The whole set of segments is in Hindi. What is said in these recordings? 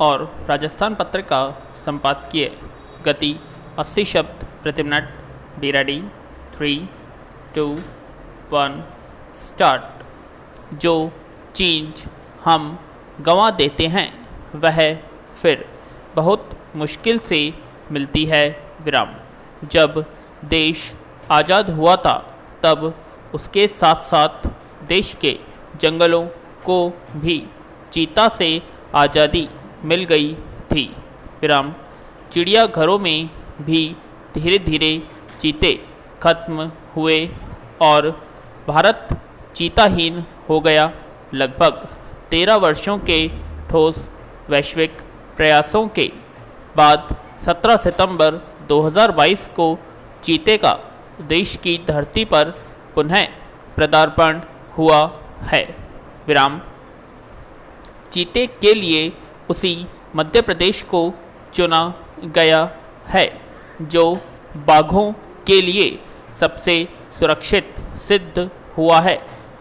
और राजस्थान पत्रिका संपादकीय गति 80 शब्द प्रति मिनट। Be ready, 3, 2, 1 start. जो चीज़ हम गंवा देते हैं वह फिर बहुत मुश्किल से मिलती है विराम। जब देश आज़ाद हुआ था तब उसके साथ साथ देश के जंगलों को भी चीता से आज़ादी मिल गई थी विराम। चिड़ियाघरों में भी धीरे धीरे चीते खत्म हुए और भारत चीताहीन हो गया। लगभग 13 वर्षों के ठोस वैश्विक प्रयासों के बाद 17 सितंबर 2022 को चीते का देश की धरती पर पुनः पदार्पण हुआ है विराम। चीते के लिए उसी मध्य प्रदेश को चुना गया है जो बाघों के लिए सबसे सुरक्षित सिद्ध हुआ है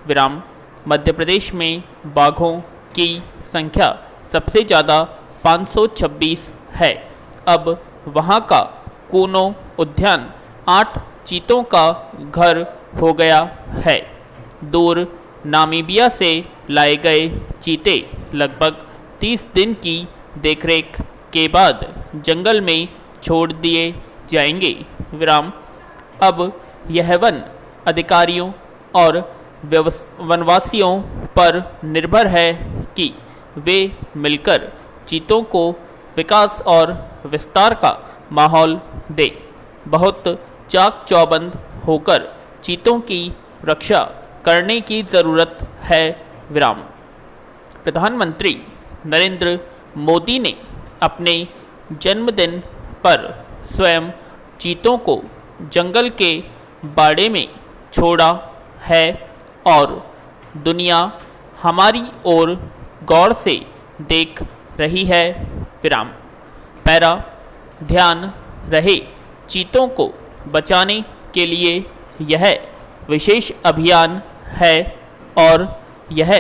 विराम। मध्य प्रदेश में बाघों की संख्या सबसे ज़्यादा 526 है। अब वहाँ का कूनो उद्यान 8 चीतों का घर हो गया है। दूर नामीबिया से लाए गए चीते लगभग 30 दिन की देखरेख के बाद जंगल में छोड़ दिए जाएंगे विराम। अब यह वन अधिकारियों और वनवासियों पर निर्भर है कि वे मिलकर चीतों को विकास और विस्तार का माहौल दे। बहुत चाक चौबंद होकर चीतों की रक्षा करने की ज़रूरत है विराम। प्रधानमंत्री नरेंद्र मोदी ने अपने जन्मदिन पर स्वयं चीतों को जंगल के बाड़े में छोड़ा है और दुनिया हमारी ओर गौर से देख रही है विराम। पैरा ध्यान रहे, चीतों को बचाने के लिए यह विशेष अभियान है और यह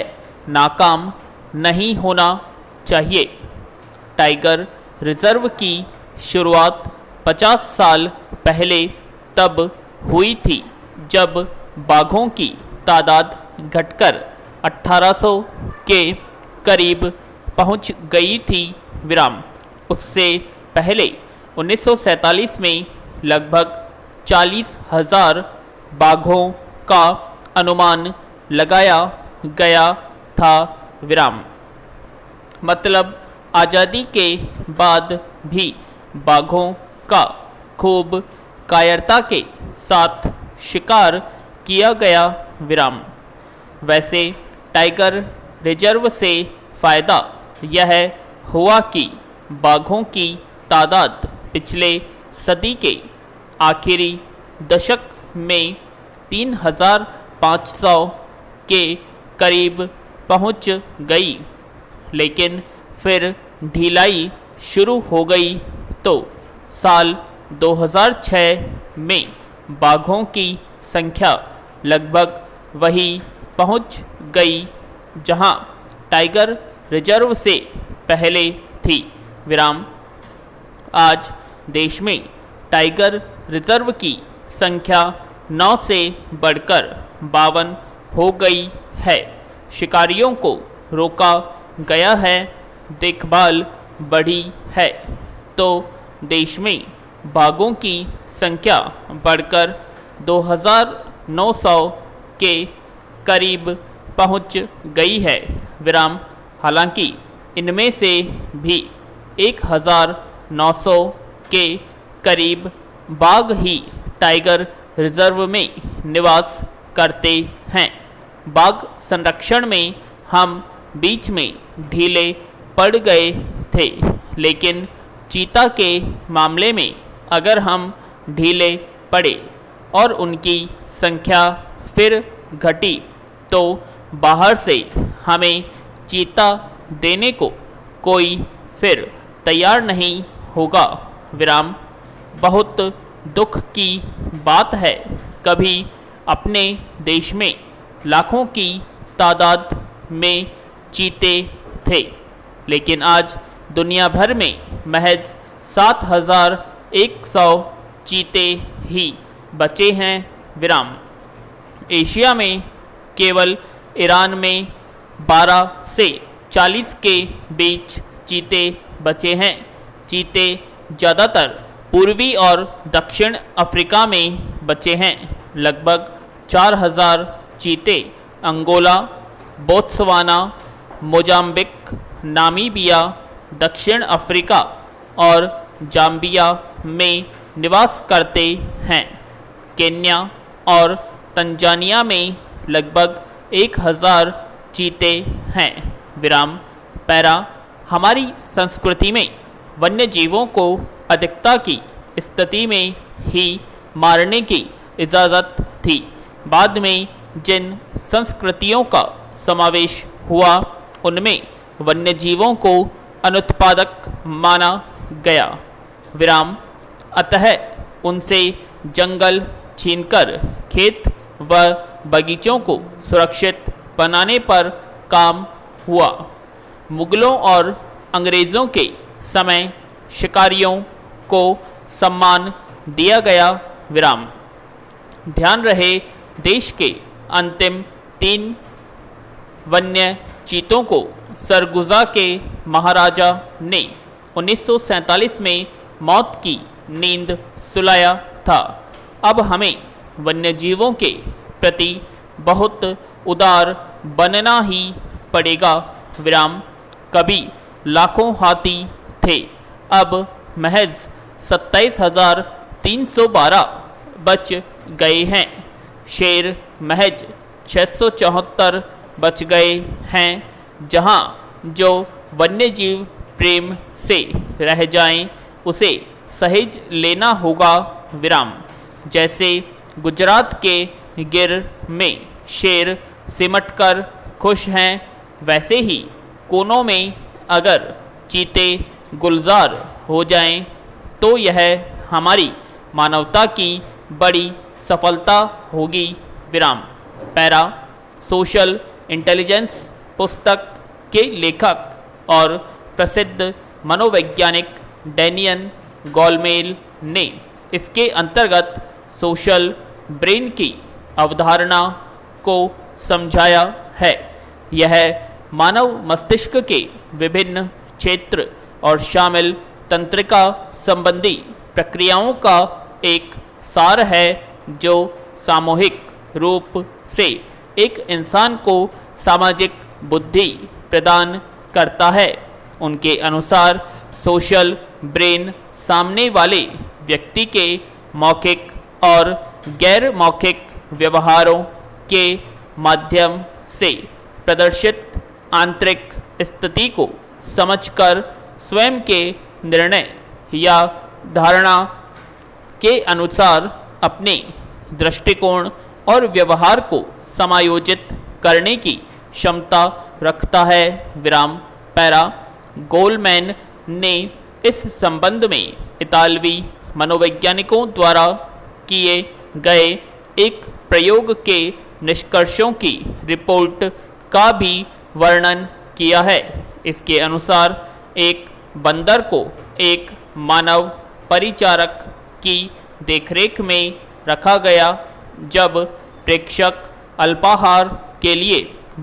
नाकाम नहीं होना चाहिए। टाइगर रिजर्व की शुरुआत 50 साल पहले तब हुई थी जब बाघों की तादाद घटकर 1800 के करीब पहुंच गई थी विराम। उससे पहले 1947 में लगभग 40,000 बाघों का अनुमान लगाया गया था विराम। मतलब आज़ादी के बाद भी बाघों का खूब कायरता के साथ शिकार किया गया विराम। वैसे टाइगर रिजर्व से फ़ायदा यह हुआ कि बाघों की तादाद पिछले सदी के आखिरी दशक में 3,500 के करीब पहुंच गई, लेकिन फिर ढिलाई शुरू हो गई तो साल 2006 में बाघों की संख्या लगभग वही पहुंच गई जहां टाइगर रिजर्व से पहले थी विराम। आज देश में टाइगर रिजर्व की संख्या 9 से बढ़कर 52 हो गई है। शिकारियों को रोका गया है, देखभाल बढ़ी है तो देश में बाघों की संख्या बढ़कर 2,900 के करीब पहुंच गई है विराम। हालांकि इनमें से भी 1,900 के करीब बाघ ही टाइगर रिजर्व में निवास करते हैं। बाघ संरक्षण में हम बीच में ढीले पड़ गए थे, लेकिन चीता के मामले में अगर हम ढीले पड़े और उनकी संख्या फिर घटी तो बाहर से हमें चीता देने को कोई फिर तैयार नहीं होगा विराम। बहुत दुख की बात है, कभी अपने देश में लाखों की तादाद में चीते थे, लेकिन आज दुनिया भर में महज 7,100 चीते ही बचे हैं। विराम। एशिया में केवल ईरान में 12 से 40 के बीच चीते बचे हैं। चीते ज़्यादातर पूर्वी और दक्षिण अफ्रीका में बचे हैं। लगभग 4,000 चीते अंगोला, बोत्सवाना, मोजाम्बिक, नामीबिया, दक्षिण अफ्रीका और जाम्बिया में निवास करते हैं। केन्या और तंजानिया में लगभग 1,000 चीते हैं। विराम। पैरा। हमारी संस्कृति में वन्य जीवों को अधिकता की स्थिति में ही मारने की इजाज़त थी। बाद में जिन संस्कृतियों का समावेश हुआ उनमें वन्य जीवों को अनुत्पादक माना गया। विराम। अतः उनसे जंगल छीनकर खेत व बगीचों को सुरक्षित बनाने पर काम हुआ। मुगलों और अंग्रेज़ों के समय शिकारियों को सम्मान दिया गया। विराम। ध्यान रहे, देश के अंतिम 3 वन्य चीतों को सरगुजा के महाराजा ने 1947 में मौत की नींद सुलाया था। अब हमें वन्य जीवों के प्रति बहुत उदार बनना ही पड़ेगा। विराम। कभी लाखों हाथी थे, अब महज 27,312 बच गए हैं। शेर महज 674 बच गए हैं। जहां जो वन्यजीव प्रेम से रह जाएं, उसे सहेज लेना होगा। विराम। जैसे गुजरात के गिर में शेर सिमटकर खुश हैं, वैसे ही कोनों में अगर चीते गुलजार हो जाएं, तो यह हमारी मानवता की बड़ी सफलता होगी। विराम। पैरा। सोशल इंटेलिजेंस पुस्तक के लेखक और प्रसिद्ध मनोवैज्ञानिक डैनियल गोलमेल ने इसके अंतर्गत सोशल ब्रेन की अवधारणा को समझाया है। यह मानव मस्तिष्क के विभिन्न क्षेत्र और शामिल तंत्रिका संबंधी प्रक्रियाओं का एक सार है, जो सामूहिक रूप से एक इंसान को सामाजिक बुद्धि प्रदान करता है। उनके अनुसार सोशल ब्रेन सामने वाले व्यक्ति के मौखिक और गैर मौखिक व्यवहारों के माध्यम से प्रदर्शित आंतरिक स्थिति को समझकर स्वयं के निर्णय या धारणा के अनुसार अपने दृष्टिकोण और व्यवहार को समायोजित करने की क्षमता रखता है। विराम। पैरा। गोलमैन ने इस संबंध में इतालवी मनोवैज्ञानिकों द्वारा किए गए एक प्रयोग के निष्कर्षों की रिपोर्ट का भी वर्णन किया है। इसके अनुसार एक बंदर को एक मानव परिचारक की देखरेख में रखा गया। जब प्रेक्षक अल्पाहार के लिए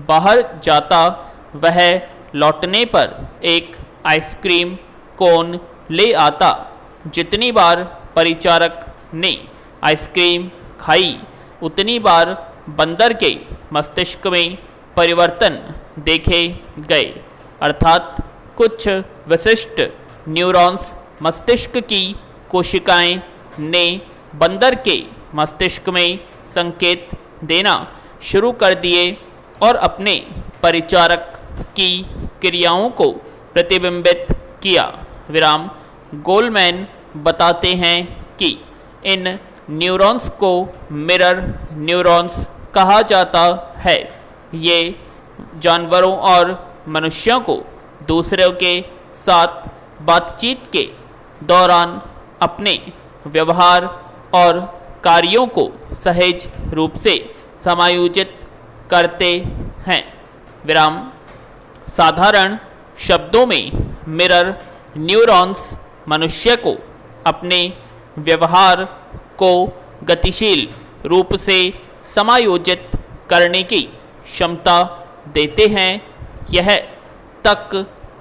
बाहर जाता, वह लौटने पर एक आइसक्रीम कोन ले आता। जितनी बार परिचारक ने आइसक्रीम खाई, उतनी बार बंदर के मस्तिष्क में परिवर्तन देखे गए। अर्थात कुछ विशिष्ट न्यूरॉन्स मस्तिष्क की कोशिकाएं ने बंदर के मस्तिष्क में संकेत देना शुरू कर दिए और अपने परिचारक की क्रियाओं को प्रतिबिंबित किया। विराम। गोलमैन बताते हैं कि इन न्यूरॉन्स को मिरर न्यूरॉन्स कहा जाता है। ये जानवरों और मनुष्यों को दूसरों के साथ बातचीत के दौरान अपने व्यवहार और कार्यों को सहज रूप से समायोजित करते हैं। विराम। साधारण शब्दों में मिरर न्यूरॉन्स मनुष्य को अपने व्यवहार को गतिशील रूप से समायोजित करने की क्षमता देते हैं। यह तक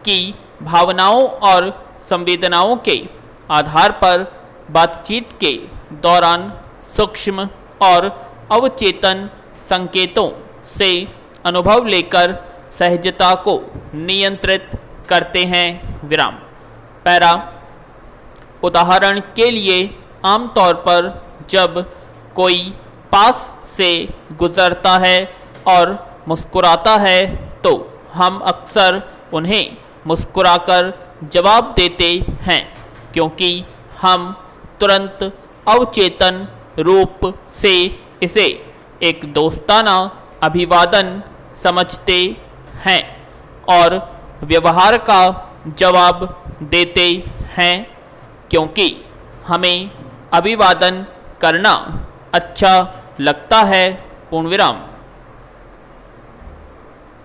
कि भावनाओं और संवेदनाओं के आधार पर बातचीत के दौरान सूक्ष्म और अवचेतन संकेतों से अनुभव लेकर सहजता को नियंत्रित करते हैं। विराम। पैरा। उदाहरण के लिए आमतौर पर जब कोई पास से गुजरता है और मुस्कुराता है तो हम अक्सर उन्हें मुस्कुराकर जवाब देते हैं, क्योंकि हम तुरंत अवचेतन रूप से इसे एक दोस्ताना अभिवादन समझते हैं और व्यवहार का जवाब देते हैं, क्योंकि हमें अभिवादन करना अच्छा लगता है। पूर्ण विराम।